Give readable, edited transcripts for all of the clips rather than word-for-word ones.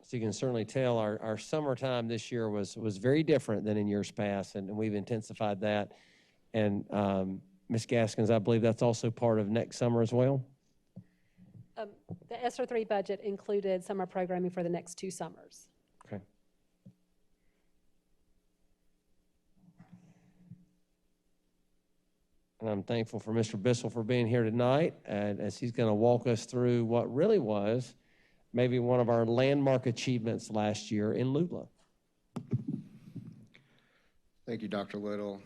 So you can certainly tell our summertime this year was very different than in years past, and we've intensified that. And Ms. Gaskins, I believe that's also part of next summer as well? The ESSER 3 budget included summer programming for the next 2 summers. Okay. And I'm thankful for Mr. Bissell for being here tonight, and as he's going to walk us through what really was maybe one of our landmark achievements last year in LOOLA. Thank you, Dr. Little.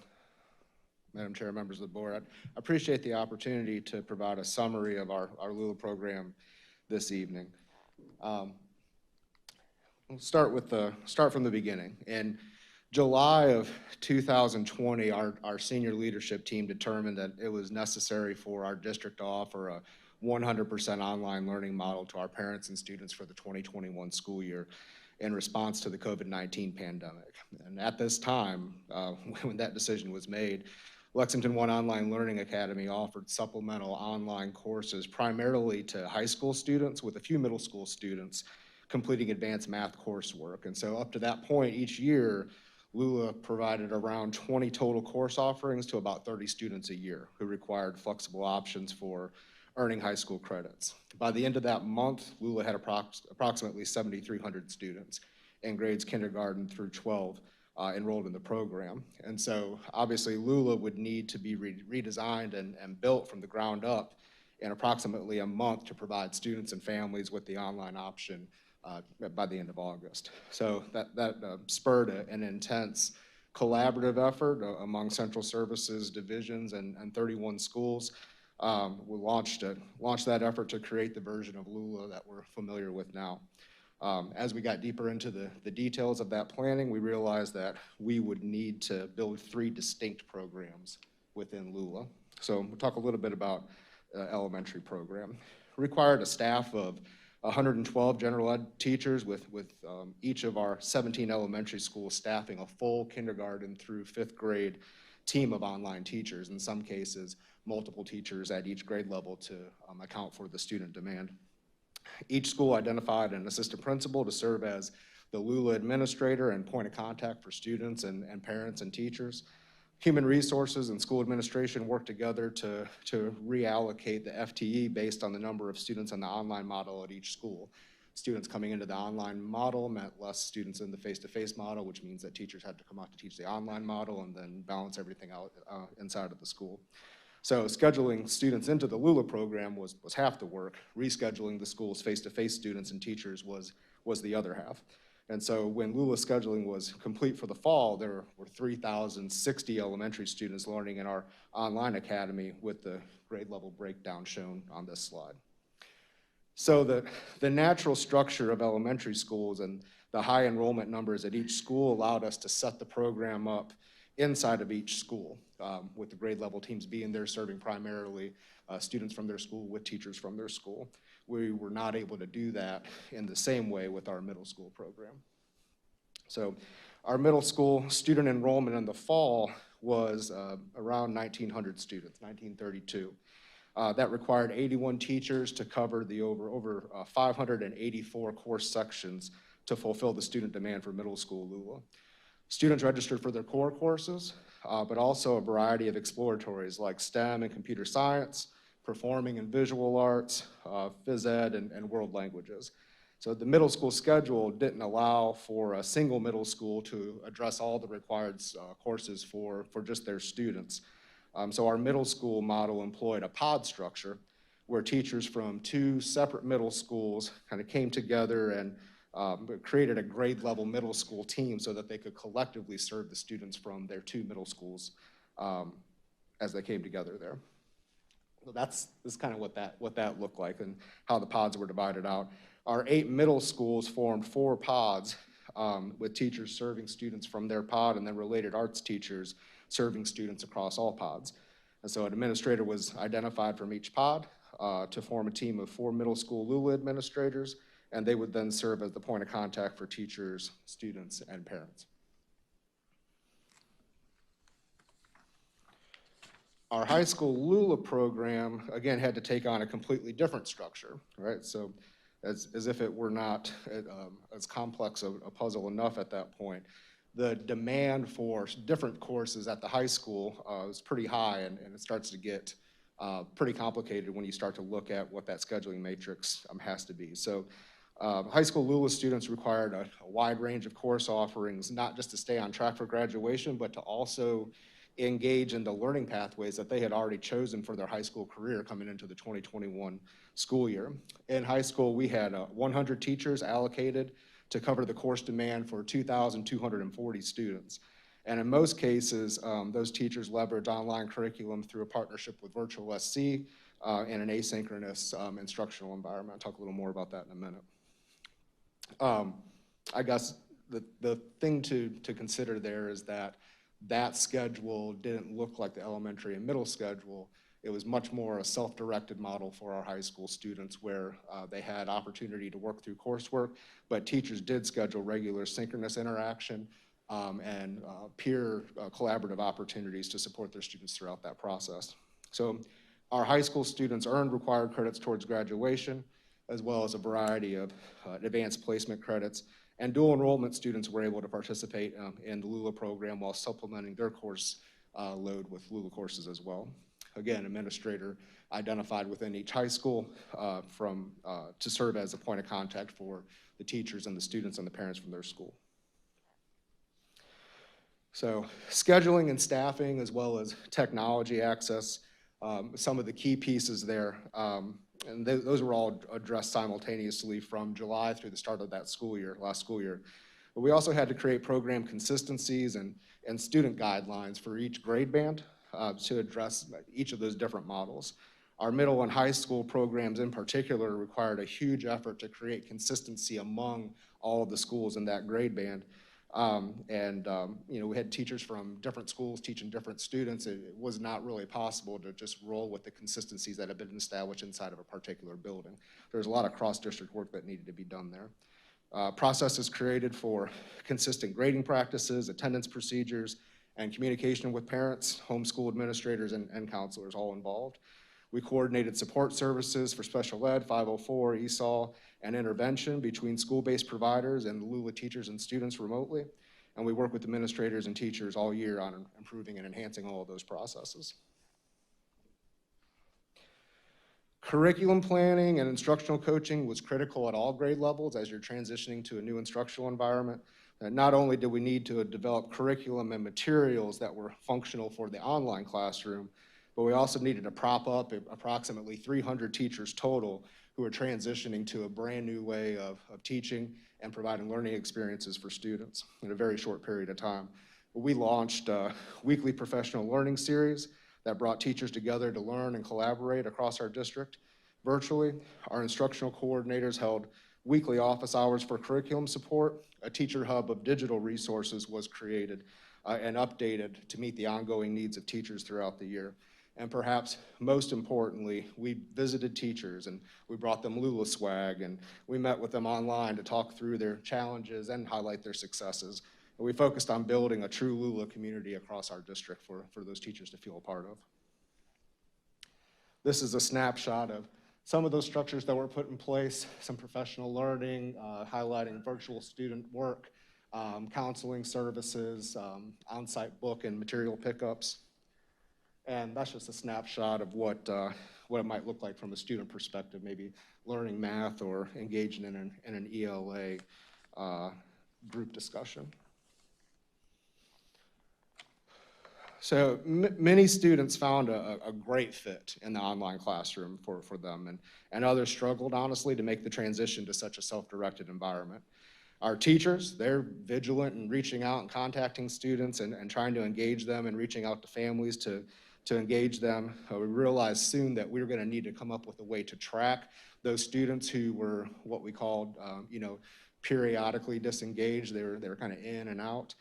Madam Chair, members of the board, I appreciate the opportunity to provide a summary of our LOOLA program this evening. We'll start from the beginning. In July of 2020, our senior leadership team determined that it was necessary for our district to offer a 100% online learning model to our parents and students for the 2021 school year in response to the COVID-19 pandemic. And at this time, when that decision was made, Lexington One Online Learning Academy offered supplemental online courses primarily to high school students, with a few middle school students completing advanced math coursework. And so up to that point each year, LOOLA provided around 20 total course offerings to about 30 students a year who required flexible options for earning high school credits. By the end of that month, LOOLA had approximately 7,300 students in grades kindergarten through 12 enrolled in the program. And so obviously LOOLA would need to be redesigned and built from the ground up in approximately a month to provide students and families with the online option by the end of August. So that spurred an intense collaborative effort among central services divisions and 31 schools. We launched that effort to create the version of LOOLA that we're familiar with now. As we got deeper into the details of that planning, we realized that we would need to build 3 distinct programs within LOOLA. So we'll talk a little bit about elementary program. We required a staff of 112 general ed teachers with each of our 17 elementary schools staffing a full kindergarten through 5th grade team of online teachers, in some cases multiple teachers at each grade level to account for the student demand. Each school identified an assistant principal to serve as the LOOLA administrator and point of contact for students and parents and teachers. Human resources and school administration worked together to reallocate the FTE based on the number of students in the online model at each school. Students coming into the online model meant less students in the face-to-face model, which means that teachers had to come out to teach the online model and then balance everything out inside of the school. So scheduling students into the LOOLA program was half the work. Rescheduling the school's face-to-face students and teachers was the other half. And so when LOOLA scheduling was complete for the fall, there were 3,060 elementary students learning in our online academy, with the grade level breakdown shown on this slide. So the natural structure of elementary schools and the high enrollment numbers at each school allowed us to set the program up inside of each school, with the grade level teams being there serving primarily students from their school with teachers from their school. We were not able to do that in the same way with our middle school program. So our middle school student enrollment in the fall was around 1,900 students, 1,932. That required 81 teachers to cover the over 584 course sections to fulfill the student demand for middle school LOOLA. Students registered for their core courses, but also a variety of exploratories like STEM and computer science, performing and visual arts, phys ed, and world languages. So the middle school schedule didn't allow for a single middle school to address all the required courses for just their students. So our middle school model employed a pod structure where teachers from 2 separate middle schools kind of came together and created a grade level middle school team so that they could collectively serve the students from their 2 middle schools as they came together there. So that's kind of what that looked like and how the pods were divided out. Our 8 middle schools formed 4 pods with teachers serving students from their pod and then related arts teachers serving students across all pods. And so an administrator was identified from each pod to form a team of 4 middle school LOOLA administrators, and they would then serve as the point of contact for teachers, students, and parents. Our high school LOOLA program, again, had to take on a completely different structure, right? So as if it were not as complex a puzzle enough at that point. The demand for different courses at the high school is pretty high, and it starts to get pretty complicated when you start to look at what that scheduling matrix has to be. So high school LOOLA students required a wide range of course offerings, not just to stay on track for graduation, but to also engage in the learning pathways that they had already chosen for their high school career coming into the 2021 school year. In high school, we had 100 teachers allocated to cover the course demand for 2,240 students. And in most cases, those teachers leverage online curriculum through a partnership with Virtual SC and an asynchronous instructional environment. I'll talk a little more about that in a minute. I guess the thing to consider there is that schedule didn't look like the elementary and middle schedule. It was much more a self-directed model for our high school students where they had opportunity to work through coursework, but teachers did schedule regular synchronous interaction and peer collaborative opportunities to support their students throughout that process. So our high school students earned required credits towards graduation, as well as a variety of advanced placement credits. And dual enrollment students were able to participate in the LOOLA program while supplementing their course load with LOOLA courses as well. Again, administrator identified within each high school to serve as a point of contact for the teachers and the students and the parents from their school. So scheduling and staffing, as well as technology access, some of the key pieces there, and those were all addressed simultaneously from July through the start of that school year, last school year. But we also had to create program consistencies and student guidelines for each grade band to address each of those different models. Our middle and high school programs in particular required a huge effort to create consistency among all of the schools in that grade band. We had teachers from different schools teaching different students. It was not really possible to just roll with the consistencies that have been established inside of a particular building. There's a lot of cross-district work that needed to be done there. Processes created for consistent grading practices, attendance procedures, and communication with parents, homeschool administrators, and counselors all involved. We coordinated support services for special ed, 504, ESOL, and intervention between school-based providers and LOOLA teachers and students remotely. And we work with administrators and teachers all year on improving and enhancing all of those processes. Curriculum planning and instructional coaching was critical at all grade levels as you're transitioning to a new instructional environment. Not only did we need to develop curriculum and materials that were functional for the online classroom, but we also needed to prop up approximately 300 teachers total who are transitioning to a brand new way of teaching and providing learning experiences for students in a very short period of time. We launched a weekly professional learning series that brought teachers together to learn and collaborate across our district virtually. Our instructional coordinators held weekly office hours for curriculum support. A teacher hub of digital resources was created and updated to meet the ongoing needs of teachers throughout the year. And perhaps most importantly, we visited teachers and we brought them LOOLA swag and we met with them online to talk through their challenges and highlight their successes. And we focused on building a true LOOLA community across our district for those teachers to feel a part of. This is a snapshot of some of those structures that were put in place, some professional learning, highlighting virtual student work, counseling services, on-site book and material pickups. And that's just a snapshot of what it might look like from a student perspective, maybe learning math or engaging in an ELA group discussion. So many students found a great fit in the online classroom for them, and others struggled, honestly, to make the transition to such a self-directed environment. Our teachers, they're vigilant in reaching out and contacting students and trying to engage them and reaching out to families to engage them. We realized soon that we were gonna need to come up with a way to track those students who were what we called, periodically disengaged. They were kind of in and out.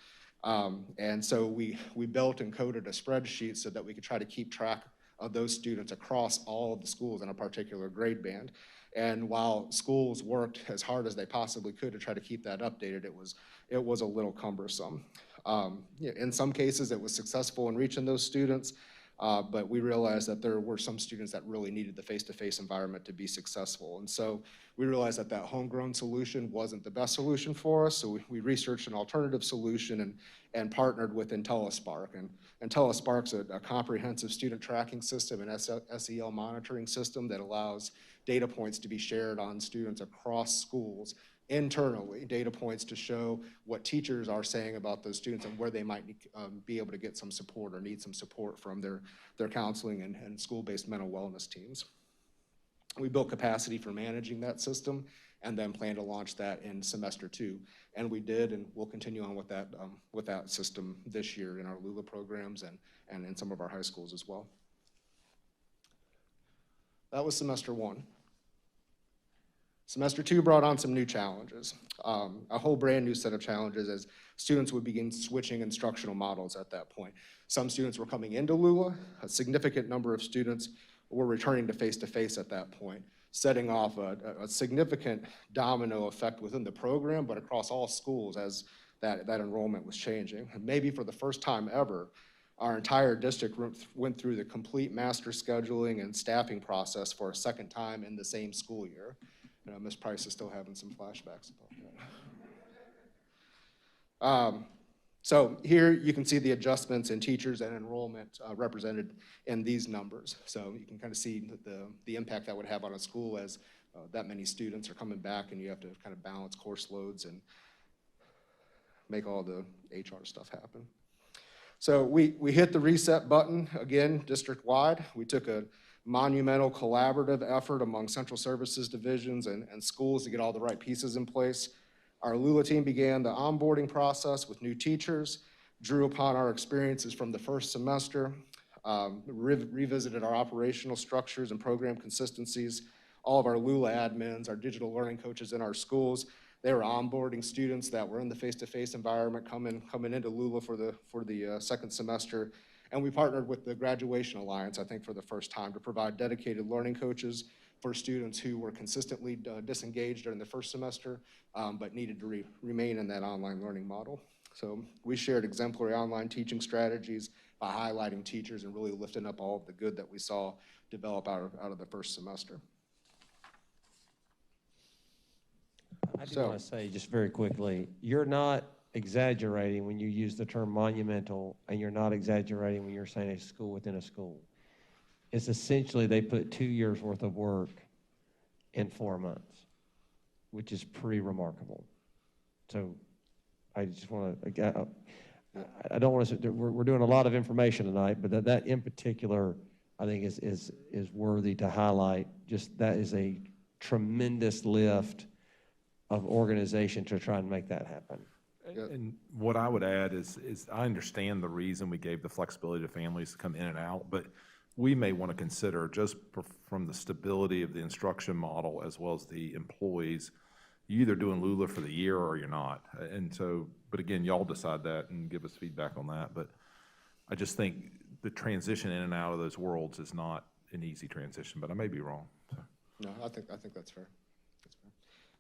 And so we built and coded a spreadsheet so that we could try to keep track of those students across all of the schools in a particular grade band. And while schools worked as hard as they possibly could to try to keep that updated, it was a little cumbersome. In some cases, it was successful in reaching those students. but we realized that there were some students that really needed the face-to-face environment to be successful. And so we realized that that homegrown solution wasn't the best solution for us, so we researched an alternative solution and partnered with IntelliSpark. And IntelliSpark's a comprehensive student tracking system and SEL monitoring system that allows data points to be shared on students across schools internally, data points to show what teachers are saying about those students and where they might be able to get some support or need some support from their counseling and school-based mental wellness teams. We built capacity for managing that system and then plan to launch that in semester 2. And we did, and we'll continue on with that system this year in our LOOLA programs and in some of our high schools as well. That was semester 1. Semester 2 brought on some new challenges, a whole brand new set of challenges as students would begin switching instructional models at that point. Some students were coming into LOOLA, a significant number of students were returning to face-to-face at that point, setting off a significant domino effect within the program, but across all schools as that enrollment was changing. And maybe for the first time ever, our entire district went through the complete master scheduling and staffing process for a second time in the same school year. You know, Ms. Price is still having some flashbacks about that. So here you can see the adjustments in teachers and enrollment represented in these numbers. So you can kind of see the impact that would have on a school as that many students are coming back and you have to kind of balance course loads and make all the HR stuff happen. So we hit the reset button again, district-wide. We took a monumental collaborative effort among central services divisions and schools to get all the right pieces in place. Our LOOLA team began the onboarding process with new teachers, drew upon our experiences from the first semester, revisited our operational structures and program consistencies. All of our LOOLA admins, our digital learning coaches in our schools, they were onboarding students that were in the face-to-face environment coming into LOOLA for the second semester. And we partnered with the Graduation Alliance, I think for the first time, to provide dedicated learning coaches for students who were consistently disengaged during the first semester, but needed to remain in that online learning model. So we shared exemplary online teaching strategies by highlighting teachers and really lifting up all of the good that we saw develop out of the first semester. I do want to say just very quickly, you're not exaggerating when you use the term monumental, and you're not exaggerating when you're saying a school within a school. It's essentially they put 2 years worth of work in 4 months, which is pretty remarkable. So I just want to, I don't want to, we're doing a lot of information tonight, but that in particular, I think is worthy to highlight. Just that is a tremendous lift of organization to try and make that happen. And what I would add is I understand the reason we gave the flexibility to families to come in and out, but we may want to consider just from the stability of the instruction model as well as the employees, you either doing LOOLA for the year or you're not. And so, but again, y'all decide that and give us feedback on that. But I just think the transition in and out of those worlds is not an easy transition, but I may be wrong. So. No, I think that's fair.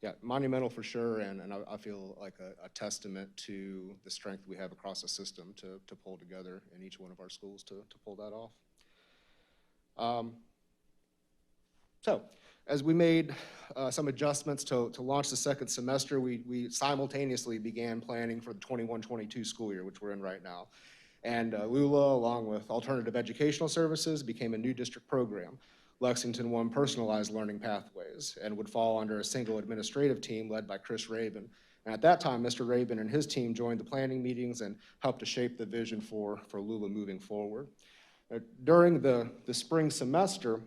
Yeah, monumental for sure, and I feel like a testament to the strength we have across the system to pull together in each one of our schools to pull that off. So, as we made some adjustments to launch the second semester, we simultaneously began planning for the 21-22 school year, which we're in right now. And LOOLA, along with alternative educational services, became a new district program. Lexington One personalized learning pathways and would fall under a single administrative team led by Chris Rabin. And at that time, Mr. Rabin and his team joined the planning meetings and helped to shape the vision for LOOLA moving forward. During the spring semester,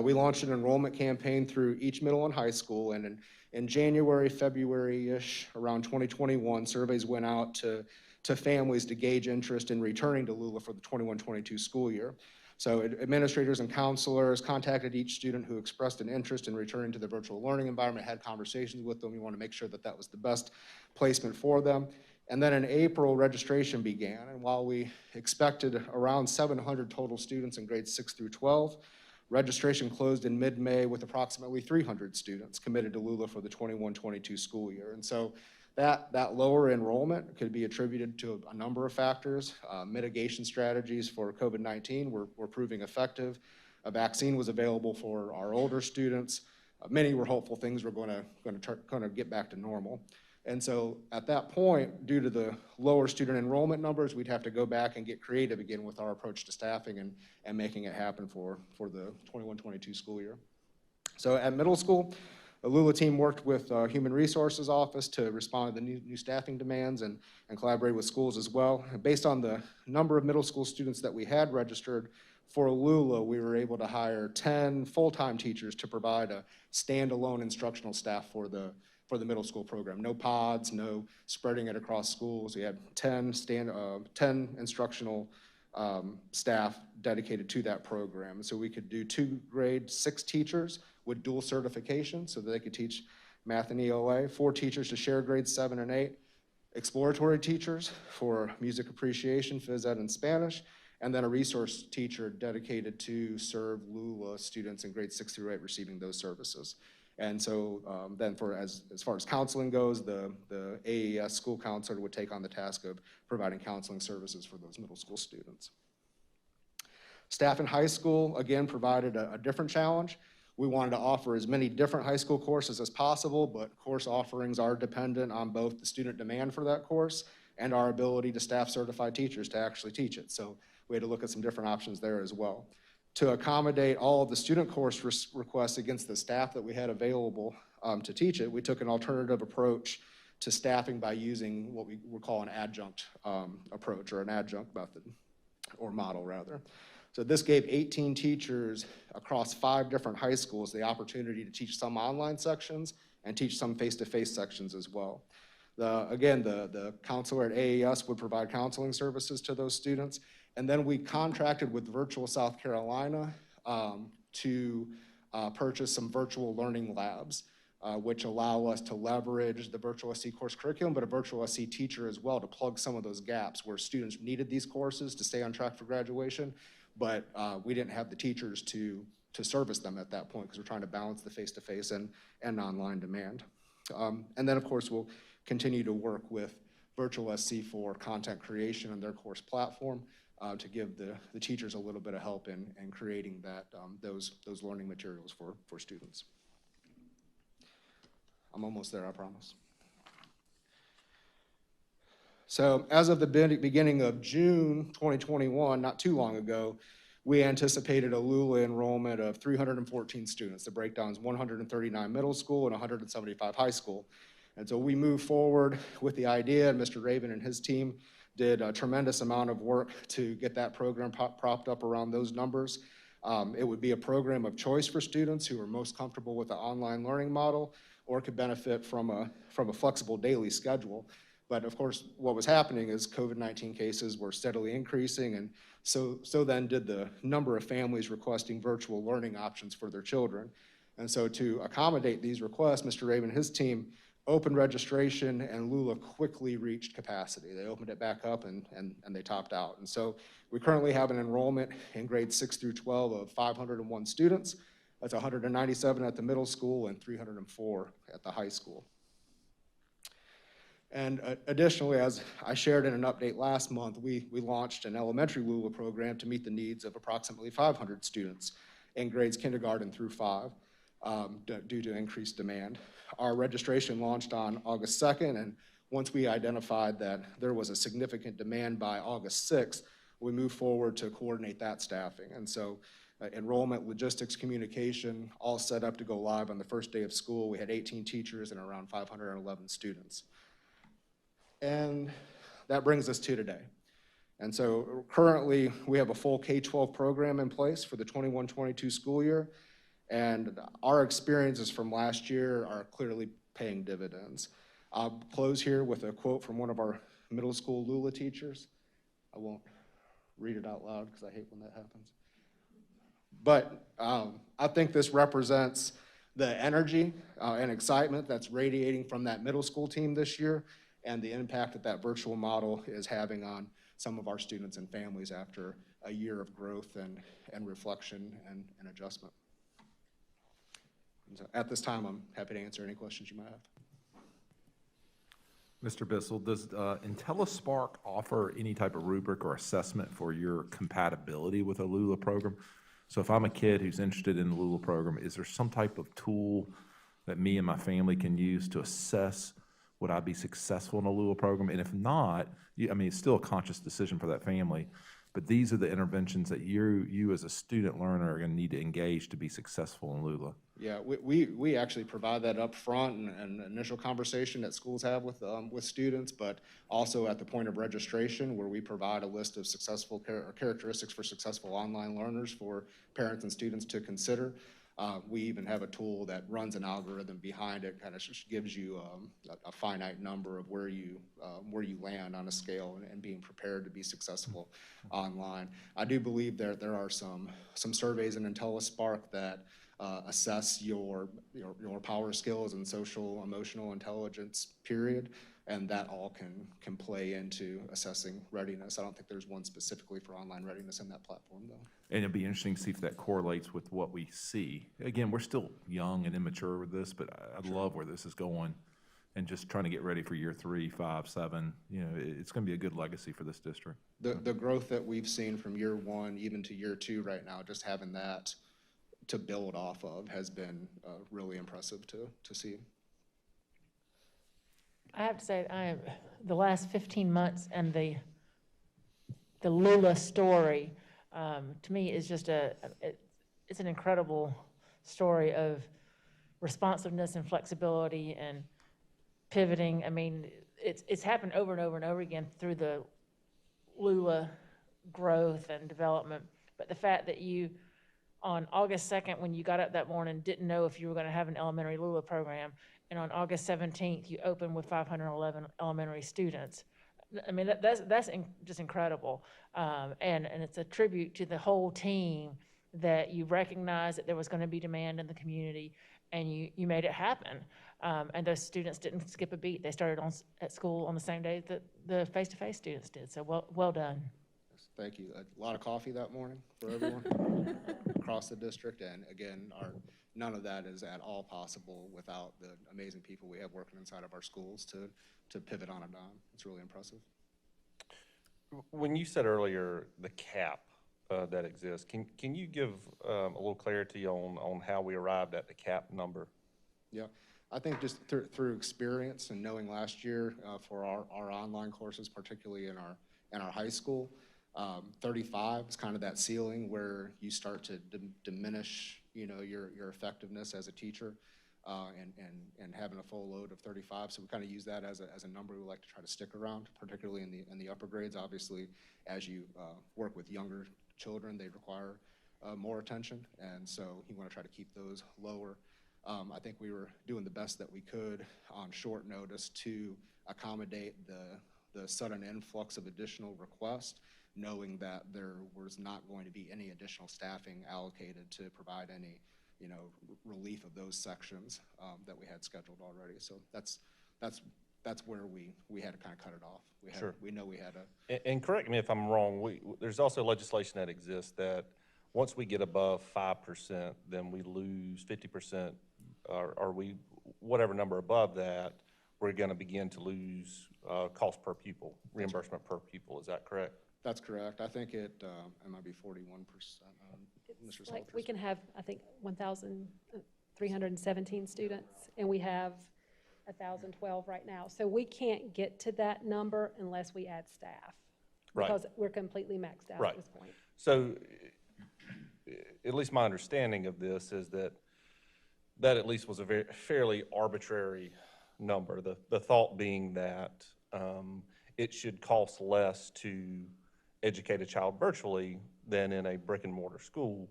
we launched an enrollment campaign through each middle and high school, and in January, February-ish, around 2021, surveys went out to families to gauge interest in returning to LOOLA for the 21-22 school year. So administrators and counselors contacted each student who expressed an interest in returning to the virtual learning environment, had conversations with them. We want to make sure that that was the best placement for them. And then in April, registration began. And while we expected around 700 total students in grades 6 through 12, registration closed in mid-May with approximately 300 students committed to LOOLA for the 21-22 school year. And so That lower enrollment could be attributed to a number of factors. Mitigation strategies for COVID-19 were proving effective. A vaccine was available for our older students. Many were hopeful things were going to get back to normal. And so at that point, due to the lower student enrollment numbers, we'd have to go back and get creative again with our approach to staffing and making it happen for the 21-22 school year. So at middle school, the LOOLA team worked with Human Resources Office to respond to the new staffing demands and collaborate with schools as well. And based on the number of middle school students that we had registered for LOOLA, we were able to hire 10 full-time teachers to provide a standalone instructional staff for the middle school program. No pods, no spreading it across schools. We had 10 instructional staff dedicated to that program. So we could do 2 grade 6 teachers with dual certification so that they could teach math and ELA, 4 teachers to share grades 7 and 8, exploratory teachers for music appreciation, phys ed, and Spanish, and then a resource teacher dedicated to serve LOOLA students in grades 6 through 8 receiving those services. And so then as far as counseling goes, the AES school counselor would take on the task of providing counseling services for those middle school students. Staff in high school, again, provided a different challenge. We wanted to offer as many different high school courses as possible, but course offerings are dependent on both the student demand for that course and our ability to staff certified teachers to actually teach it. So we had to look at some different options there as well. To accommodate all of the student course requests against the staff that we had available to teach it, we took an alternative approach to staffing by using what we would call an adjunct approach, or an adjunct method, or model rather. So this gave 18 teachers across 5 different high schools the opportunity to teach some online sections and teach some face-to-face sections as well. Again, the counselor at AES would provide counseling services to those students. And then we contracted with Virtual South Carolina to purchase some virtual learning labs, which allow us to leverage the Virtual SC course curriculum, but a Virtual SC teacher as well to plug some of those gaps where students needed these courses to stay on track for graduation, but we didn't have the teachers to service them at that point because we're trying to balance the face-to-face and online demand. And then, of course, we'll continue to work with Virtual SC for content creation on their course platform to give the teachers a little bit of help in creating those learning materials for students. I'm almost there, I promise. So as of the beginning of June 2021, not too long ago, we anticipated a LOOLA enrollment of 314 students. The breakdown is 139 middle school and 175 high school. And so we moved forward with the idea, and Mr. Raven and his team did a tremendous amount of work to get that program propped up around those numbers. It would be a program of choice for students who are most comfortable with the online learning model or could benefit from a flexible daily schedule. But of course, what was happening is COVID-19 cases were steadily increasing, and so then did the number of families requesting virtual learning options for their children. And so to accommodate these requests, Mr. Raven and his team opened registration, and LOOLA quickly reached capacity. They opened it back up and they topped out. And so we currently have an enrollment in grades 6 through 12 of 501 students. That's 197 at the middle school and 304 at the high school. And additionally, as I shared in an update last month, we launched an elementary LOOLA program to meet the needs of approximately 500 students in grades kindergarten through 5 due to increased demand. Our registration launched on August 2nd, and once we identified that there was a significant demand by August 6th, we moved forward to coordinate that staffing. And so enrollment, logistics, communication, all set up to go live on the first day of school. We had 18 teachers and around 511 students. And that brings us to today. And so currently we have a full K-12 program in place for the 21-22 school year. And our experiences from last year are clearly paying dividends. I'll close here with a quote from one of our middle school LOOLA teachers. I won't read it out loud because I hate when that happens. But I think this represents the energy and excitement that's radiating from that middle school team this year and the impact that virtual model is having on some of our students and families after a year of growth and reflection and adjustment. And so at this time, I'm happy to answer any questions you might have. Mr. Bissell, does IntelliSpark offer any type of rubric or assessment for your compatibility with a LOOLA program? So if I'm a kid who's interested in the LOOLA program, is there some type of tool that me and my family can use to assess would I be successful in a LOOLA program? And if not, I mean, it's still a conscious decision for that family, but these are the interventions that you as a student learner are going to need to engage to be successful in LOOLA. Yeah, we actually provide that up front and an initial conversation that schools have with students, but also at the point of registration where we provide a list of successful characteristics for successful online learners for parents and students to consider. We even have a tool that runs an algorithm behind it, kind of just gives you a finite number of where you land on a scale and being prepared to be successful online. I do believe there are some surveys in IntelliSpark that assess your power skills and social emotional intelligence period, and that all can play into assessing readiness. I don't think there's one specifically for online readiness in that platform, though. And it'd be interesting to see if that correlates with what we see. Again, we're still young and immature with this, but I love where this is going, and just trying to get ready for year 3, 5, 7. You know, it's going to be a good legacy for this district. The growth that we've seen from year 1 even to year 2 right now, just having that to build off of has been really impressive to see. I have to say, the last 15 months and the LOOLA story, to me, is just it's an incredible story of responsiveness and flexibility and pivoting. I mean, it's happened over and over and over again through the LOOLA growth and development. But the fact that you, on August 2nd, when you got up that morning, didn't know if you were going to have an elementary LOOLA program, and on August 17th, you opened with 511 elementary students. I mean, that's just incredible. And it's a tribute to the whole team that you recognized that there was going to be demand in the community, and you made it happen. And those students didn't skip a beat. They started at school on the same day that the face-to-face students did. So well done. Thank you. A lot of coffee that morning for everyone across the district. And again, none of that is at all possible without the amazing people we have working inside of our schools to pivot on a dime. It's really impressive. When you said earlier the cap that exists, can you give a little clarity on how we arrived at the cap number? Yeah, I think just through experience and knowing last year for our online courses, particularly in our high school, 35 is kind of that ceiling where you start to diminish, your effectiveness as a teacher, and having a full load of 35. So we kind of use that as a number we like to try to stick around, particularly in the upper grades. Obviously, as you work with younger children, they require more attention, and so you want to try to keep those lower. I think we were doing the best that we could on short notice to accommodate the sudden influx of additional requests, knowing that there was not going to be any additional staffing allocated to provide any, relief of those sections that we had scheduled already. So that's where we had to kind of cut it off. Sure. We know we had a. And correct me if I'm wrong, there's also legislation that exists that once we get above 5%, then we lose 50%, or we, whatever number above that, we're going to begin to lose cost per pupil, reimbursement per pupil. Is that correct? That's correct. I think it might be 41%. It's like we can have, I think, 1,317 students, and we have 1,012 right now. So we can't get to that number unless we add staff. Right. Because we're completely maxed out at this point. So at least my understanding of this is that at least was a fairly arbitrary number. The thought being that it should cost less to educate a child virtually than in a brick and mortar school.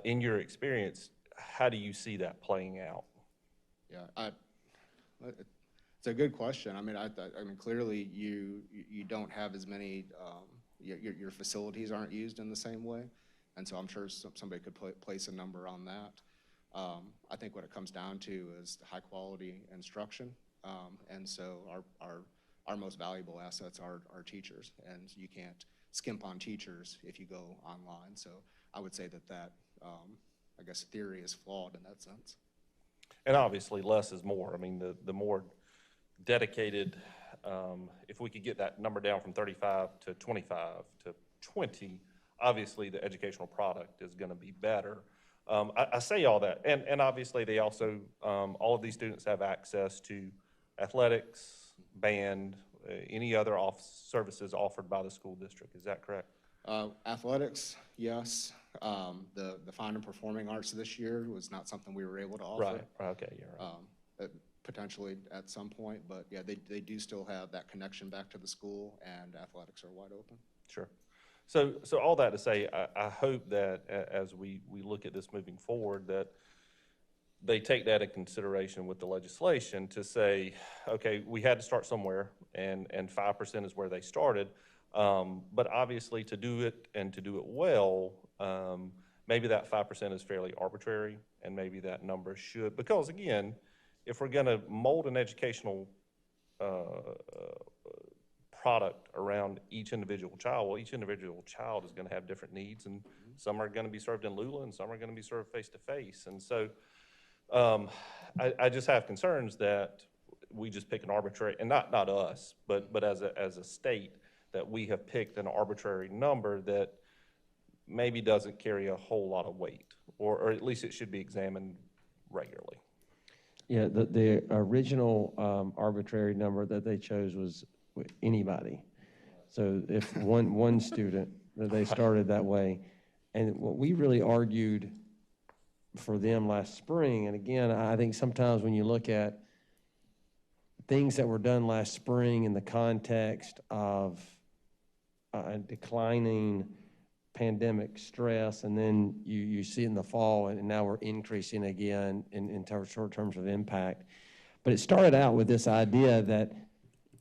In your experience, how do you see that playing out? Yeah, it's a good question. I mean, clearly you don't have as many. Your facilities aren't used in the same way, and so I'm sure somebody could place a number on that. I think what it comes down to is the high quality instruction, and so our most valuable assets are teachers, and you can't skimp on teachers if you go online. So I would say that I guess theory is flawed in that sense. And obviously less is more. I mean, the more dedicated if we could get that number down from 35 to 25 to 20, obviously the educational product is going to be better. I say all that, and obviously they also, all of these students have access to athletics, band, any other services offered by the school district. Is that correct? Athletics, yes. The fine and performing arts this year was not something we were able to offer. Right, okay, you're right. Potentially at some point, but yeah, they do still have that connection back to the school, and athletics are wide open. Sure. So all that to say, I hope that as we look at this moving forward, that they take that in consideration with the legislation to say, okay, we had to start somewhere, and 5% is where they started. But obviously to do it and to do it well, maybe that 5% is fairly arbitrary, and maybe that number should, because again, if we're going to mold an educational product around each individual child, well, each individual child is going to have different needs, and some are going to be served in LOOLA, and some are going to be served face-to-face. And so I just have concerns that we just pick an arbitrary, and not us, but as a state, that we have picked an arbitrary number that maybe doesn't carry a whole lot of weight, or at least it should be examined regularly. Yeah, the original arbitrary number that they chose was anybody. So if one student, that they started that way. And what we really argued for them last spring, and again, I think sometimes when you look at things that were done last spring in the context of declining pandemic stress, and then you see in the fall, and now we're increasing again in short terms of impact. But it started out with this idea that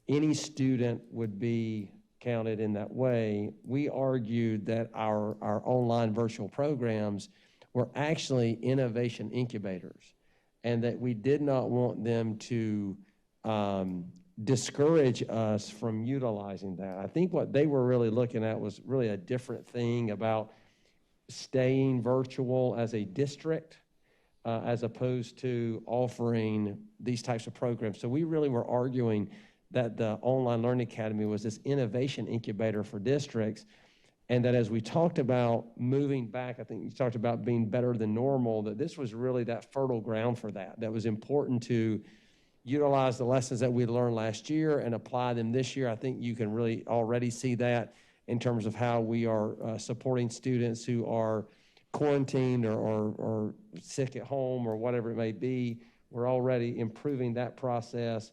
any student would be counted in that way. We argued that our online virtual programs were actually innovation incubators, and that we did not want them to discourage us from utilizing that. I think what they were really looking at was really a different thing about staying virtual as a district, as opposed to offering these types of programs. So we really were arguing that the Online Learning Academy was this innovation incubator for districts, and that as we talked about moving back, I think you talked about being better than normal, that this was really that fertile ground for that. That was important to utilize the lessons that we learned last year and apply them this year. I think you can really already see that in terms of how we are supporting students who are quarantined or sick at home or whatever it may be. We're already improving that process,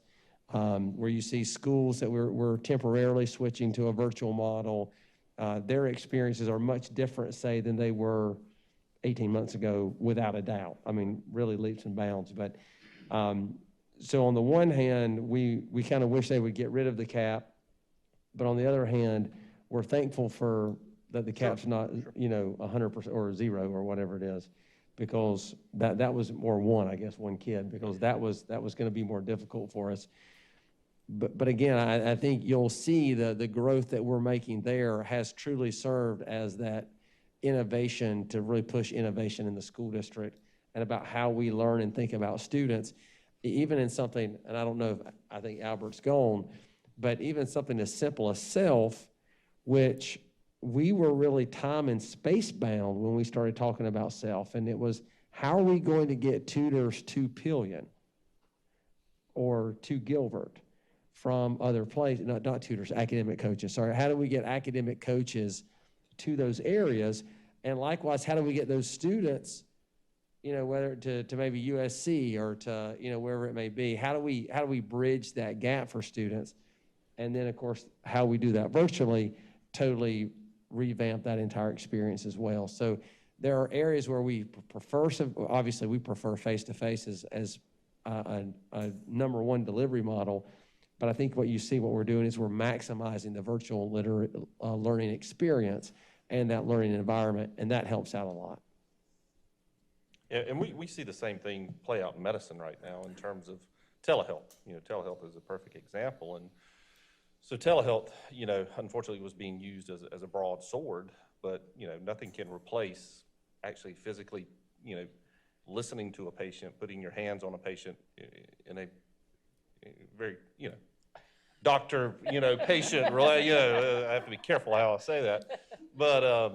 where you see schools that we're temporarily switching to a virtual model. Their experiences are much different, say, than they were 18 months ago, without a doubt. I mean, really leaps and bounds. But so on the one hand, we kind of wish they would get rid of the cap, but on the other hand, we're thankful for that the cap's not, 100% or 0 or whatever it is, because that was more one kid, because that was going to be more difficult for us. But again, I think you'll see the growth that we're making there has truly served as that innovation to really push innovation in the school district, and about how we learn and think about students, even in something, and I don't know if I think Albert's gone, but even something as simple as self, which we were really time and space bound when we started talking about self. And it was, how are we going to get tutors to Pillion or to Gilbert from other places, not tutors, academic coaches, sorry. How do we get academic coaches to those areas? And likewise, how do we get those students, whether to maybe USC or to, wherever it may be? How do we bridge that gap for students? And then, of course, how we do that virtually totally revamp that entire experience as well. So there are areas where we prefer, obviously we prefer face-to-face as a number one delivery model. But I think what we're doing is we're maximizing the virtual learning experience and that learning environment, and that helps out a lot. Yeah, and we see the same thing play out in medicine right now in terms of telehealth. Telehealth is a perfect example. And so telehealth, unfortunately was being used as a broad sword, but, nothing can replace actually physically, listening to a patient, putting your hands on a patient in a very, doctor, patient, I have to be careful how I say that. But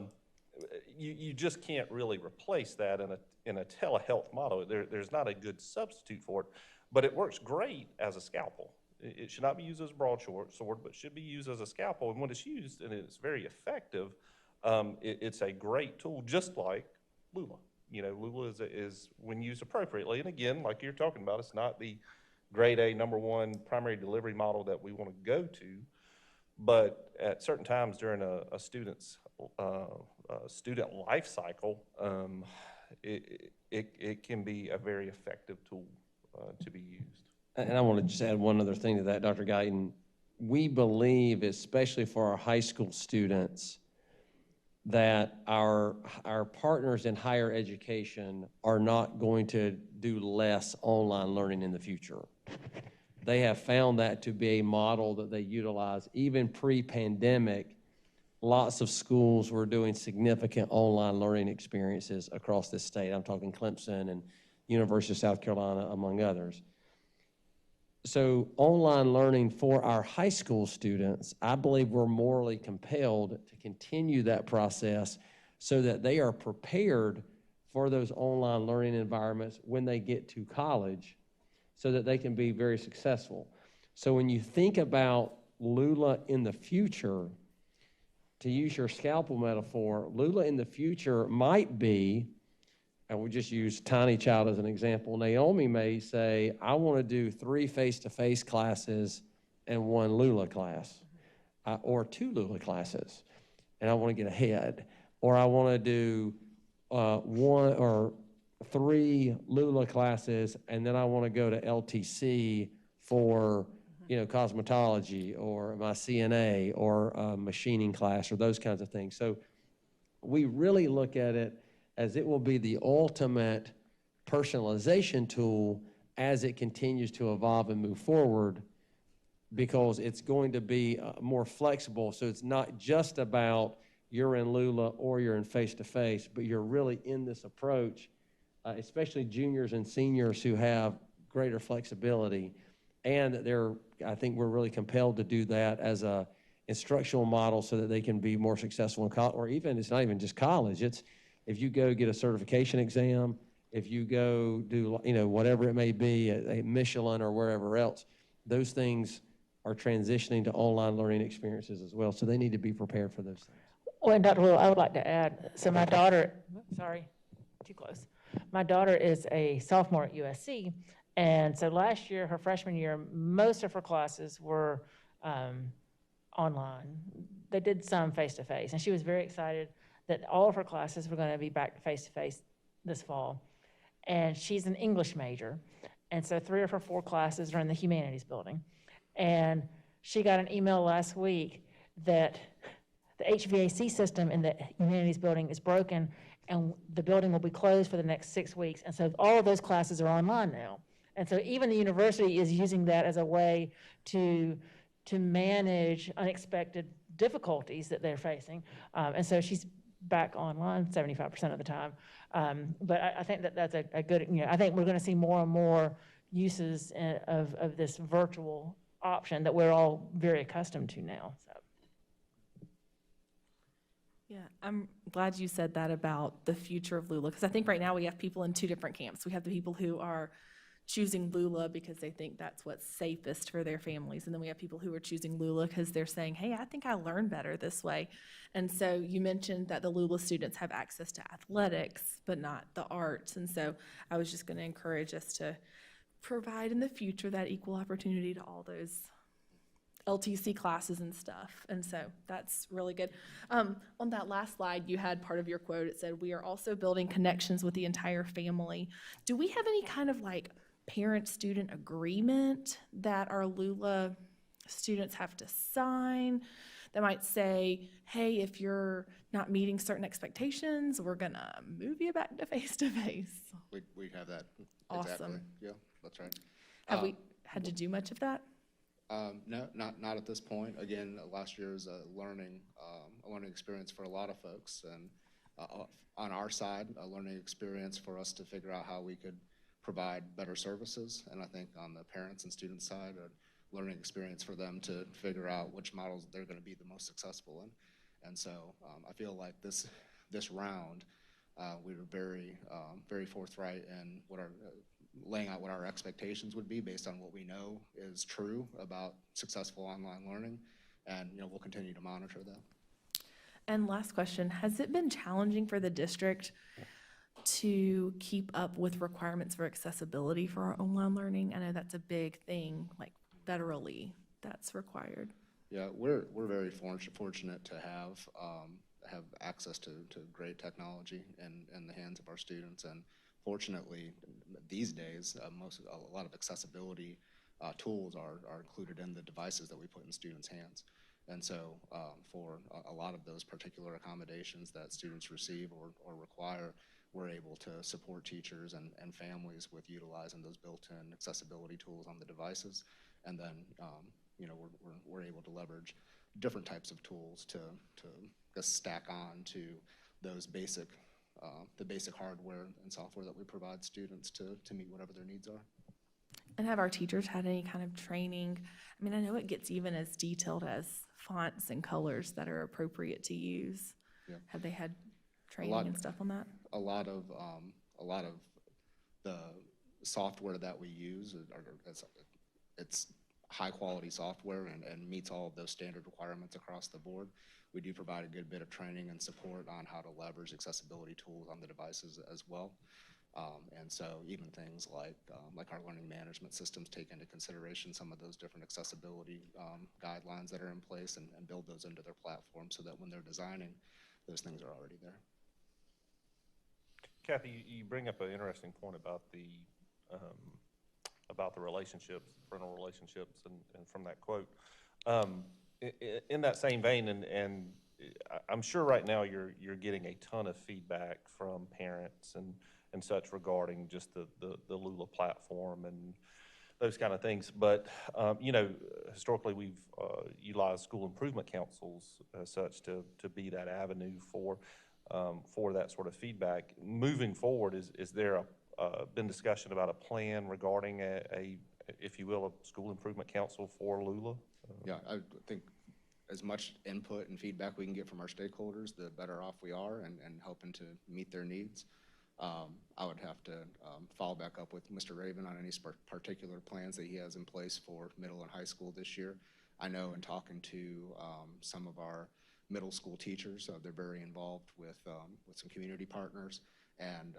you just can't really replace that in a telehealth model. There's not a good substitute for it, but it works great as a scalpel. It should not be used as a broadsword, but should be used as a scalpel. And when it's used and it's very effective, it's a great tool, just like LOOLA. LOOLA is when used appropriately. And again, like you're talking about, it's not the grade A #1 primary delivery model that we want to go to, but at certain times during a student's student life cycle, it can be a very effective tool to be used. And I want to just add one other thing to that, Dr. Guyton. We believe, especially for our high school students, that our partners in higher education are not going to do less online learning in the future. They have found that to be a model that they utilize. Even pre-pandemic, lots of schools were doing significant online learning experiences across this state. I'm talking Clemson and University of South Carolina, among others. So online learning for our high school students, I believe we're morally compelled to continue that process so that they are prepared for those online learning environments when they get to college so that they can be very successful. So when you think about LOOLA in the future, to use your scalpel metaphor, LOOLA in the future might be, and we'll just use Tiny Child as an example. Naomi may say, I want to do 3 face-to-face classes and 1 LOOLA class, or 2 LOOLA classes, and I want to get ahead. Or I want to do 1 or 3 LOOLA classes, and then I want to go to LTC for cosmetology or my CNA or a machining class or those kinds of things. So we really look at it as it will be the ultimate personalization tool as it continues to evolve and move forward, because it's going to be more flexible. So it's not just about you're in LOOLA or you're in face-to-face, but you're really in this approach, especially juniors and seniors who have greater flexibility. And I think we're really compelled to do that as a instructional model so that they can be more successful in college, or even, it's not even just college. It's if you go get a certification exam, if you go do, whatever it may be, a Michelin or wherever else, those things are transitioning to online learning experiences as well. So they need to be prepared for those things. Well, and Dr. Will, I would like to add, so my daughter, sorry, too close. My daughter is a sophomore at USC, and so last year, her freshman year, most of her classes were online. They did some face-to-face, and she was very excited that all of her classes were going to be back face-to-face this fall. And she's an English major, and so 3 of her 4 classes are in the humanities building. And she got an email last week that the HVAC system in the humanities building is broken, and the building will be closed for the next 6 weeks. And so all of those classes are online now. And so even the university is using that as a way to manage unexpected difficulties that they're facing. And so she's back online 75% of the time. But I think that's a good, I think we're going to see more and more uses of this virtual option that we're all very accustomed to now. So. Yeah, I'm glad you said that about the future of LOOLA, because I think right now we have people in 2 different camps. We have the people who are choosing LOOLA because they think that's what's safest for their families. And then we have people who are choosing LOOLA because they're saying, hey, I think I learn better this way. And so you mentioned that the LOOLA students have access to athletics, but not the arts. And so I was just going to encourage us to provide in the future that equal opportunity to all those LTC classes and stuff. And so that's really good. On that last slide, you had part of your quote. It said, we are also building connections with the entire family. Do we have any kind of parent-student agreement that our LOOLA students have to sign that might say, hey, if you're not meeting certain expectations, we're going to move you back to face-to-face? We have that. Awesome. Exactly. Yeah, that's right. Have we had to do much of that? No, not at this point. Again, last year was a learning experience for a lot of folks, and on our side, a learning experience for us to figure out how we could provide better services. And I think on the parents and students side, learning experience for them to figure out which models they're going to be the most successful in. And so I feel like this round, we were very forthright in what our laying out what our expectations would be based on what we know is true about successful online learning, and we'll continue to monitor that. And last question, has it been challenging for the district to keep up with requirements for accessibility for our online learning? I know that's a big thing, like federally, that's required. Yeah, we're very fortunate to have access to great technology in the hands of our students, and fortunately, these days, a lot of accessibility tools are included in the devices that we put in students' hands. And so for a lot of those particular accommodations that students receive or require, we're able to support teachers and families with utilizing those built-in accessibility tools on the devices. And then we're able to leverage different types of tools to just stack on to those basic the basic hardware and software that we provide students to meet whatever their needs are. And have our teachers had any kind of training? I mean, I know it gets even as detailed as fonts and colors that are appropriate to use. Yeah. Have they had training and stuff on that? A lot of the software that we use it's high quality software and meets all of those standard requirements across the board. We do provide a good bit of training and support on how to leverage accessibility tools on the devices as well. And so even things like our learning management systems take into consideration some of those different accessibility guidelines that are in place and build those into their platform so that when they're designing, those things are already there. Kathy, you bring up an interesting point about the relationships, parental relationships, and from that quote. In that same vein, and I'm sure right now you're getting a ton of feedback from parents and such regarding just the LOOLA platform and those kind of things. But historically we've utilized school improvement councils as such to be that avenue for that sort of feedback. Moving forward, is there been discussion about a plan regarding a if you will, a school improvement council for LOOLA? Yeah, I think as much input and feedback we can get from our stakeholders, the better off we are and helping to meet their needs. I would have to follow back up with Mr. Raven on any particular plans that he has in place for middle and high school this year. I know in talking to some of our middle school teachers, they're very involved with some community partners and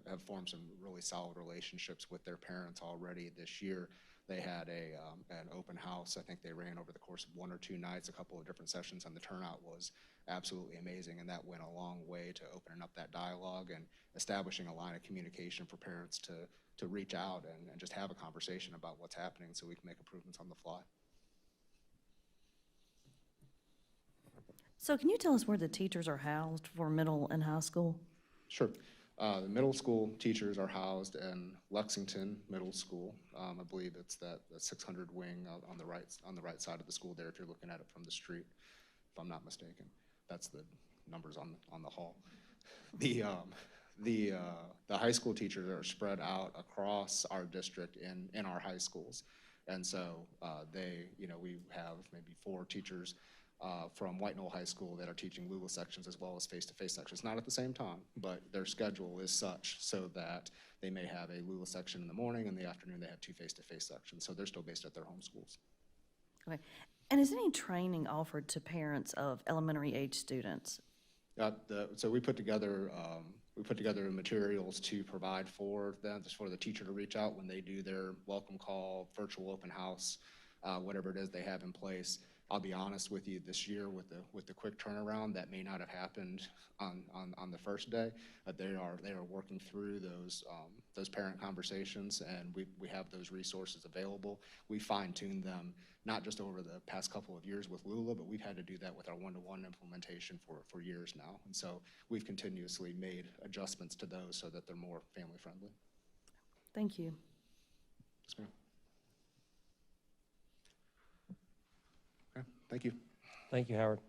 have formed some really solid relationships with their parents already this year. They had an open house. I think they ran over the course of 1 or 2 nights, a couple of different sessions, and the turnout was absolutely amazing. And that went a long way to opening up that dialogue and establishing a line of communication for parents to reach out and just have a conversation about what's happening so we can make improvements on the fly. So can you tell us where the teachers are housed for middle and high school? Sure. The middle school teachers are housed in Lexington Middle School. I believe it's that 600 wing on the right side of the school there if you're looking at it from the street, if I'm not mistaken. That's the numbers on the hall. The high school teachers are spread out across our district in our high schools. And so we have maybe 4 teachers from White Knoll High School that are teaching LOOLA sections as well as face-to-face sections. Not at the same time, but their schedule is such so that they may have a LOOLA section in the morning, and in the afternoon they have 2 face-to-face sections. So they're still based at their home schools. Okay. And is any training offered to parents of elementary age students? So we put together materials to provide for them, just for the teacher to reach out when they do their welcome call, virtual open house, whatever it is they have in place. I'll be honest with you, this year with the quick turnaround, that may not have happened on the first day, but they are working through those parent conversations, and we have those resources available. We fine-tuned them not just over the past couple of years with LOOLA, but we've had to do that with our one-to-one implementation for years now, and so we've continuously made adjustments to those so that they're more family-friendly. Thank you. Yes, ma'am. Okay, thank you. Thank you, Howard.